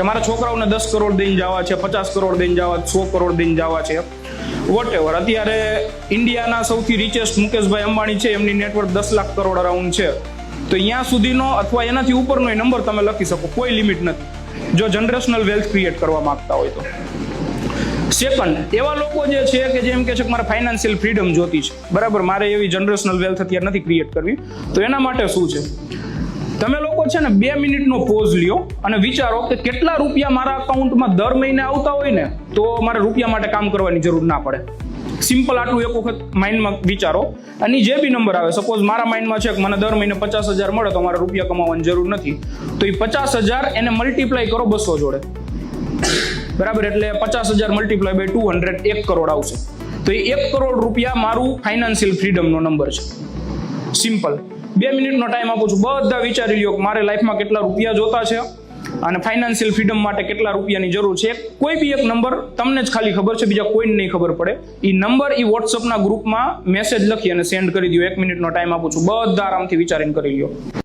કે મારા છોકરાઓને 10 કરોડ દઈને જવા છે, 50 કરોડ દઈને જવા, 100 કરોડ દઈને જવા છે, વોટ એવર. અત્યારે ઇન્ડિયાના સૌથી રિચેસ્ટ મુકેશભાઈ અંબાણી છે, એમની નેટવર્થ 10 લાખ કરોડ અરાઉન્ડ છે. તો અહીંયા સુધીનો અથવા એનાથી ઉપરનો નંબર તમે લખી શકો, કોઈ લિમિટ નથી, જો જનરેશનલ વેલ્થ ક્રિએટ કરવા માંગતા હોય તો. સેકન્ડ, એવા લોકો જે છે કે જેમ કે છે કે મારે ફાઇનાન્શિયલ ફ્રીડમ જોતી છે, બરાબર, મારે એવી જનરેશનલ વેલ્થ અત્યારે નથી ક્રિએટ કરવી, તો એના માટે શું છે, તમે લોકો છે ને 2 મિનિટનો પોઝ લ્યો અને વિચારો કે કેટલા રૂપિયા મારા અકાઉન્ટમાં દર મહિને આવતા હોય ને તો મારે રૂપિયા માટે કામ કરવાની જરૂર ના પડે. સિમ્પલ આટલું એક વખત માઇન્ડમાં વિચારો, અને જે બી નંબર આવે, સપોઝ મારા માઇન્ડમાં છે કે મને દર મહિને 50,000 મળે તો મારે રૂપિયા કમાવાની જરૂર નથી, તો એ 50,000 એને મલ્ટીપ્લાય કરો 200 જોડે, બરાબર, એટલે 50,000 મલ્ટીપ્લાય બાય 200 1 કરોડ આવશે. તો એ 1 કરોડ રૂપિયા મારું ફાઇનાન્શિયલ ફ્રીડમનો નંબર છે. સિમ્પલ. 2 મિનિટનો ટાઈમ આપું છું, બધા વિચારી લ્યો કે મારે લાઈફમાં કેટલા રૂપિયા જોતા છે અને ફાઇનાન્શિયલ ફ્રીડમ માટે કેટલા રૂપિયાની જરૂર છે. કોઈ બી એક નંબર તમને જ ખાલી ખબર છે, બીજા કોઈને નહીં ખબર પડે. એ નંબર એ વોટ્સઅપના ગ્રુપમાં મેસેજ લખી અને સેન્ડ કરી દો. 1 મિનિટનો ટાઈમ આપું છું, બધા આરામથી વિચારીને કરી લ્યો.